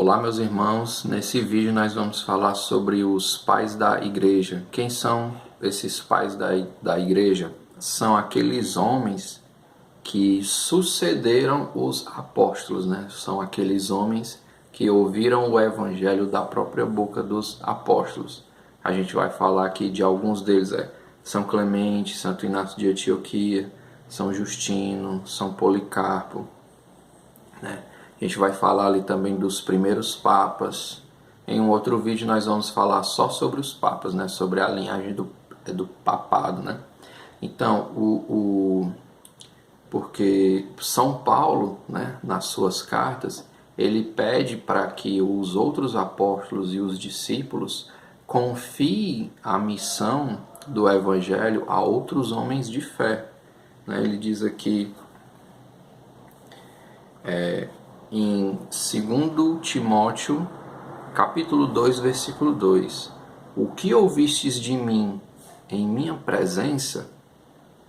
Olá, meus irmãos. Nesse vídeo nós vamos falar sobre os pais da igreja. Quem são esses pais da igreja? São aqueles homens que sucederam os apóstolos, né? São aqueles homens que ouviram o evangelho da própria boca dos apóstolos. A gente vai falar aqui de alguns deles, São Clemente, Santo Inácio de Antioquia, São Justino, São Policarpo, né? A gente vai falar ali também dos primeiros papas. Em um outro vídeo nós vamos falar só sobre os papas, né? Sobre a linhagem do papado, né? Então, porque São Paulo, né, nas suas cartas, ele pede para que os outros apóstolos e os discípulos confiem a missão do evangelho a outros homens de fé, né? Ele diz aqui em 2 Timóteo, capítulo 2, versículo 2: o que ouvistes de mim em minha presença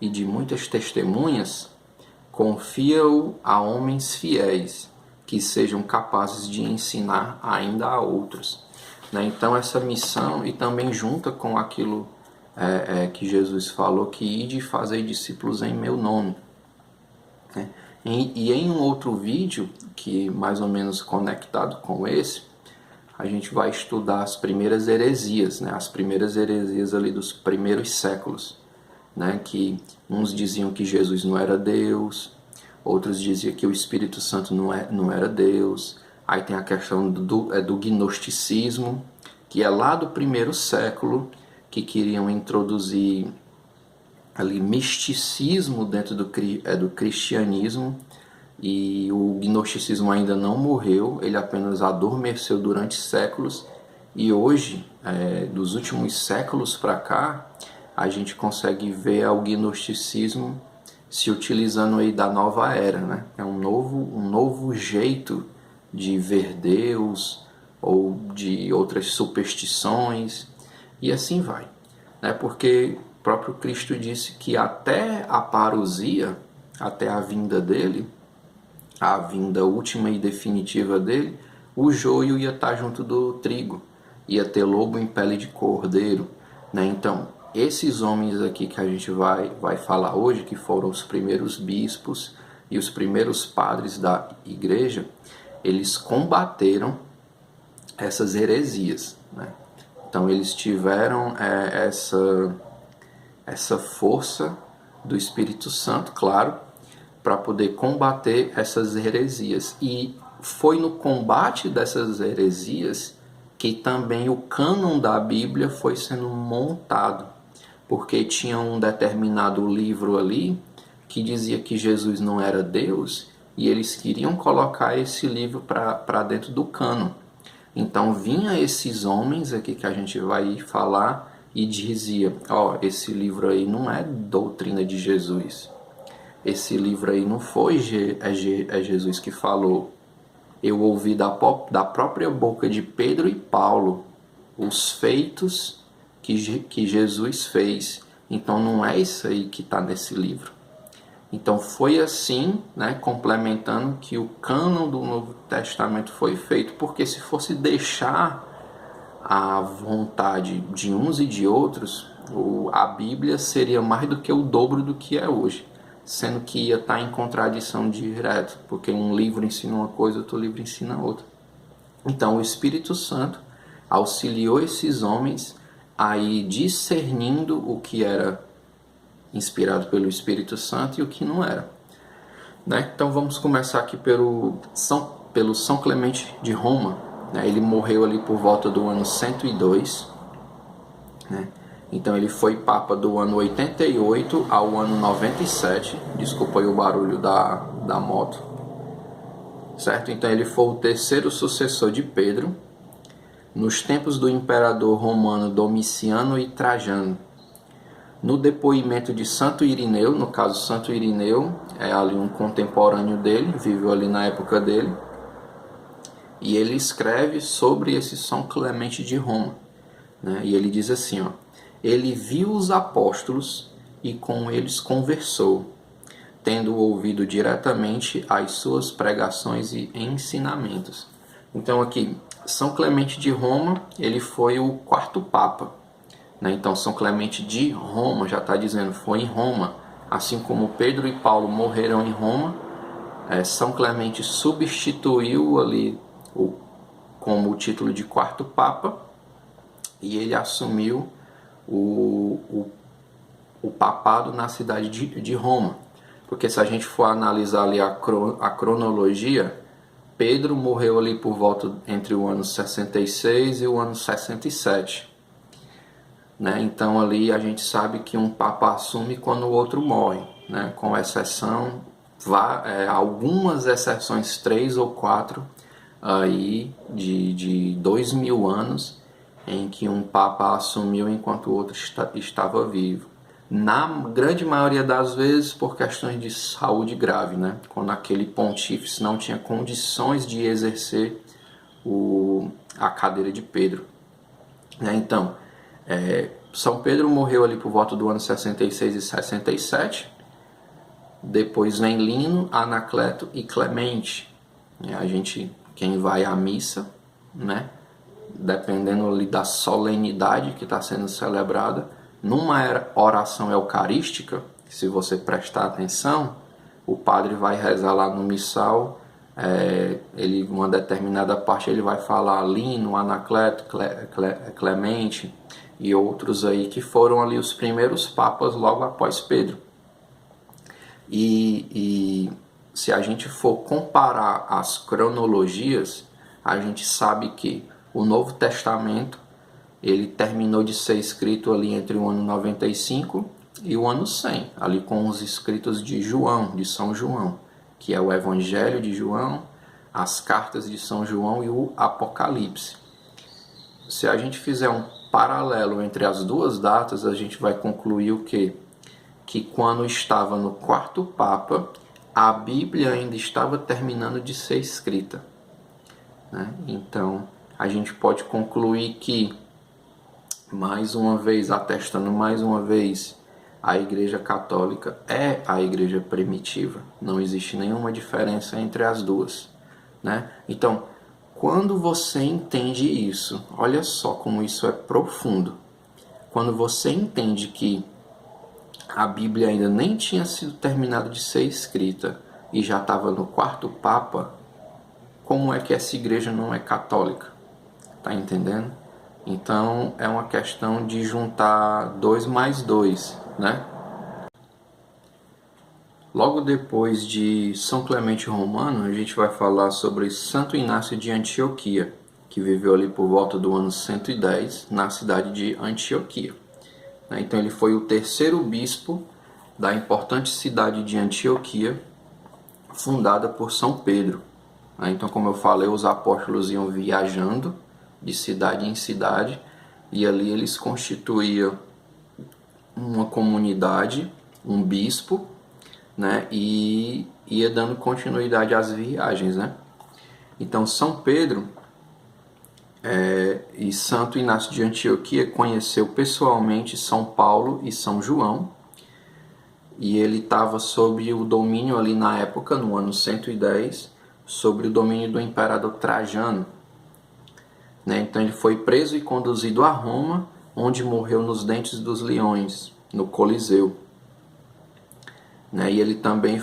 e de muitas testemunhas, confia-o a homens fiéis, que sejam capazes de ensinar ainda a outros. Né? Então essa missão, e também junta com aquilo que Jesus falou, que ide e fazei discípulos em meu nome. Né? E em um outro vídeo, que mais ou menos conectado com esse, a gente vai estudar as primeiras heresias, né? As primeiras heresias ali dos primeiros séculos, né? Que uns diziam que Jesus não era Deus, outros diziam que o Espírito Santo não era Deus. Aí tem a questão do gnosticismo, que é lá do primeiro século, que queriam introduzir ali misticismo dentro do cristianismo, e o gnosticismo ainda não morreu, ele apenas adormeceu durante séculos, e hoje, dos últimos séculos para cá, a gente consegue ver o gnosticismo se utilizando aí da nova era, né? É um novo jeito de ver Deus, ou de outras superstições, e assim vai, né? Porque o próprio Cristo disse que até a parousia, até a vinda dele, a vinda última e definitiva dele, o joio ia estar junto do trigo, ia ter lobo em pele de cordeiro, né? Então, esses homens aqui que a gente vai falar hoje, que foram os primeiros bispos e os primeiros padres da igreja, eles combateram essas heresias, né? Então, eles tiveram essa força do Espírito Santo, claro, para poder combater essas heresias. E foi no combate dessas heresias que também o cânon da Bíblia foi sendo montado, porque tinha um determinado livro ali que dizia que Jesus não era Deus, e eles queriam colocar esse livro para dentro do cânon. Então vinha esses homens aqui que a gente vai falar e dizia: esse livro aí não é doutrina de Jesus, esse livro aí não foi Jesus que falou. Eu ouvi da própria boca de Pedro e Paulo os feitos que Jesus fez. Então não é isso aí que está nesse livro. Então foi assim, né, complementando, que o cânon do Novo Testamento foi feito, porque se fosse deixar a vontade de uns e de outros, a Bíblia seria mais do que o dobro do que é hoje, sendo que ia estar em contradição direto, porque um livro ensina uma coisa, outro livro ensina outra. Então o Espírito Santo auxiliou esses homens a ir discernindo o que era inspirado pelo Espírito Santo e o que não era, né? Então vamos começar aqui pelo São Clemente de Roma, né? Ele morreu ali por volta do ano 102, né? Então ele foi papa do ano 88 ao ano 97, desculpa aí o barulho da moto, certo? Então ele foi o terceiro sucessor de Pedro, nos tempos do imperador romano Domiciano e Trajano. No depoimento de Santo Irineu, no caso Santo Irineu é ali um contemporâneo dele, viveu ali na época dele, e ele escreve sobre esse São Clemente de Roma, né? E ele diz assim, ele viu os apóstolos e com eles conversou, tendo ouvido diretamente as suas pregações e ensinamentos. Então aqui, São Clemente de Roma, ele foi o quarto Papa. Né? Então São Clemente de Roma, já está dizendo, foi em Roma. Assim como Pedro e Paulo morreram em Roma, São Clemente substituiu ali como o título de quarto Papa, e ele assumiu o papado na cidade de Roma. Porque se a gente for analisar ali a cronologia, Pedro morreu ali por volta entre o ano 66 e o ano 67. Né? Então ali a gente sabe que um papa assume quando o outro morre, né? Com exceção, algumas exceções, 3 ou 4 aí de 2000 anos, em que um papa assumiu enquanto o outro estava vivo. Na grande maioria das vezes por questões de saúde grave, né? Quando aquele pontífice não tinha condições de exercer a cadeira de Pedro. Né? Então, São Pedro morreu ali por volta do ano 66 e 67. Depois vem Lino, Anacleto e Clemente. Quem vai à missa, né? Dependendo ali da solenidade que está sendo celebrada, numa oração eucarística, se você prestar atenção, o padre vai rezar lá no missal, uma determinada parte ele vai falar Lino, Anacleto, Clemente e outros aí que foram ali os primeiros papas logo após Pedro. E se a gente for comparar as cronologias, a gente sabe que o Novo Testamento ele terminou de ser escrito ali entre o ano 95 e o ano 100, ali com os escritos de João, de São João, que é o Evangelho de João, as cartas de São João e o Apocalipse. Se a gente fizer um paralelo entre as duas datas, a gente vai concluir o quê? Que quando estava no quarto Papa, a Bíblia ainda estava terminando de ser escrita. Né? Então, a gente pode concluir que, mais uma vez, atestando mais uma vez, a Igreja Católica é a Igreja primitiva. Não existe nenhuma diferença entre as duas. Né? Então, quando você entende isso, olha só como isso é profundo. Quando você entende que a Bíblia ainda nem tinha sido terminada de ser escrita e já estava no quarto Papa, como é que essa igreja não é católica? Tá entendendo? Então é uma questão de juntar 2 mais 2, né? Logo depois de São Clemente Romano, a gente vai falar sobre Santo Inácio de Antioquia, que viveu ali por volta do ano 110 na cidade de Antioquia. Então ele foi o terceiro bispo da importante cidade de Antioquia, fundada por São Pedro. Então, como eu falei, os apóstolos iam viajando de cidade em cidade e ali eles constituíam uma comunidade, um bispo, né, e ia dando continuidade às viagens. Né? Então, São Pedro e Santo Inácio de Antioquia conheceu pessoalmente São Paulo e São João, e ele estava sob o domínio ali na época, no ano 110, sobre o domínio do imperador Trajano. Né? Então ele foi preso e conduzido a Roma, onde morreu nos dentes dos leões, no Coliseu. Né? E ele também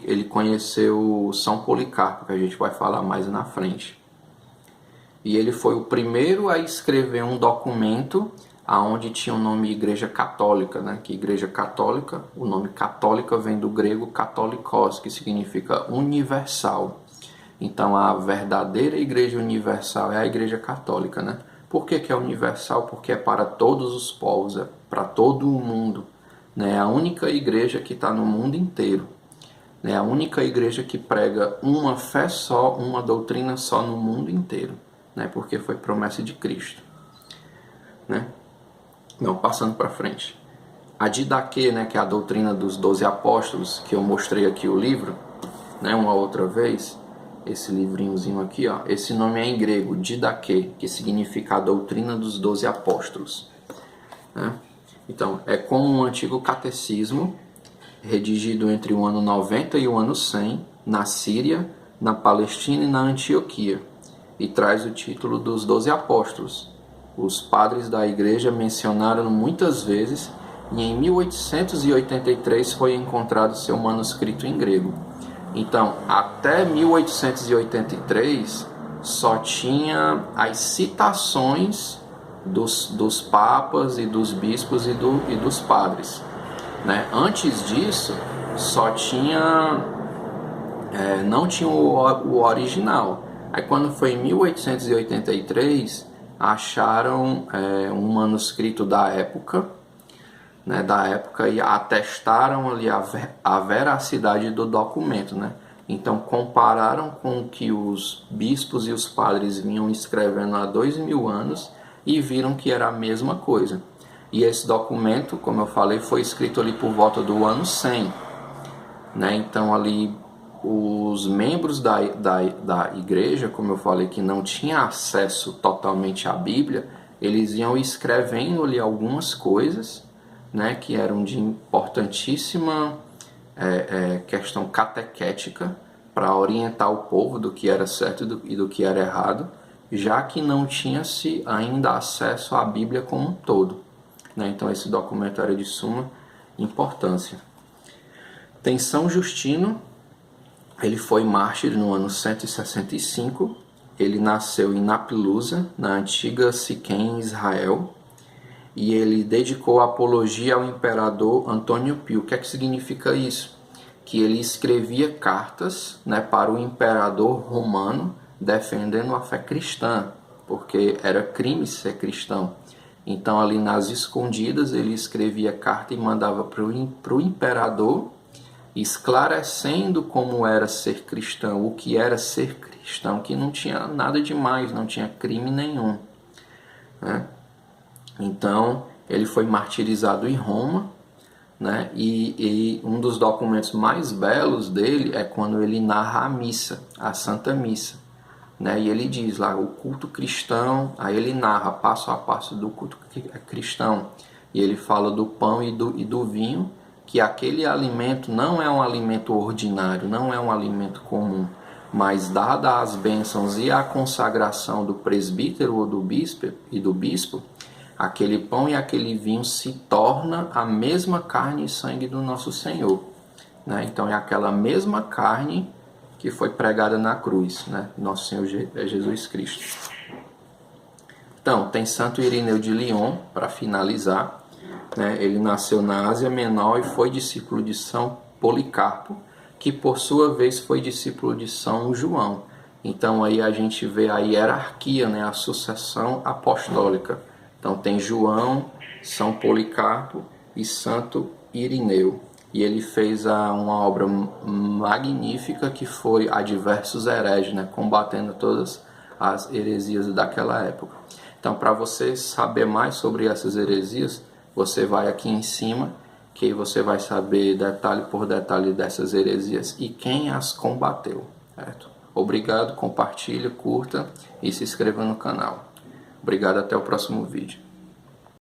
ele conheceu São Policarpo, que a gente vai falar mais na frente. E ele foi o primeiro a escrever um documento aonde tinha o nome Igreja Católica, né? Que Igreja Católica, o nome católica vem do grego katolikos, que significa universal. Então a verdadeira Igreja Universal é a Igreja Católica, né? Por que é universal? Porque é para todos os povos, é para todo o mundo. Né? É a única igreja que está no mundo inteiro. É a única igreja que prega uma fé só, uma doutrina só no mundo inteiro. Né? Porque foi promessa de Cristo. Né? Não, passando para frente. A Didaquê, né, que é a doutrina dos 12 apóstolos, que eu mostrei aqui o livro, né, uma outra vez, esse livrinhozinho aqui, ó, esse nome é em grego, Didaquê, que significa a doutrina dos 12 apóstolos. Né? Então, é como um antigo catecismo, redigido entre o ano 90 e o ano 100, na Síria, na Palestina e na Antioquia. e traz o título dos 12 apóstolos. Os padres da igreja mencionaram muitas vezes e em 1883 foi encontrado seu manuscrito em grego. Então, até 1883 só tinha as citações dos papas e dos bispos e dos padres, né? Antes disso, só tinha não tinha o original. Aí quando foi em 1883 acharam um manuscrito da época, né, e atestaram ali a veracidade do documento, né? Então compararam com o que os bispos e os padres vinham escrevendo há 2000 anos e viram que era a mesma coisa. E esse documento, como eu falei, foi escrito ali por volta do ano 100, né? Então ali os membros da igreja, como eu falei, que não tinha acesso totalmente à Bíblia, eles iam escrevendo ali algumas coisas, né, que eram de importantíssima questão catequética para orientar o povo do que era certo e do que era errado, já que não tinha-se ainda acesso à Bíblia como um todo, né? Então esse documento era de suma importância. Tem São Justino. Ele foi mártir no ano 165, ele nasceu em Napilusa, na antiga Siquém, Israel, e ele dedicou a apologia ao imperador Antônio Pio. O que é que significa isso? Que ele escrevia cartas, né, para o imperador romano defendendo a fé cristã, porque era crime ser cristão. Então ali nas escondidas ele escrevia carta e mandava para o imperador, esclarecendo como era ser cristão, o que era ser cristão, que não tinha nada demais, não tinha crime nenhum, né? Então ele foi martirizado em Roma, né? E um dos documentos mais belos dele é quando ele narra a missa, a Santa Missa, né? E ele diz lá o culto cristão, aí ele narra passo a passo do culto cristão, e ele fala do pão e do vinho, que aquele alimento não é um alimento ordinário, não é um alimento comum, mas dada as bênçãos e a consagração do presbítero ou do bispo, aquele pão e aquele vinho se torna a mesma carne e sangue do nosso Senhor, né? Então é aquela mesma carne que foi pregada na cruz, né? Nosso Senhor Jesus Cristo. Então, tem Santo Irineu de Lyon, para finalizar. Ele nasceu na Ásia Menor e foi discípulo de São Policarpo, que por sua vez foi discípulo de São João. Então aí a gente vê a hierarquia, né, a sucessão apostólica. Então tem João, São Policarpo e Santo Irineu. E ele fez uma obra magnífica que foi Adversus Hereges, né, combatendo todas as heresias daquela época. Então, para você saber mais sobre essas heresias, você vai aqui em cima, que aí você vai saber detalhe por detalhe dessas heresias e quem as combateu, certo? Obrigado, compartilhe, curta e se inscreva no canal. Obrigado, até o próximo vídeo.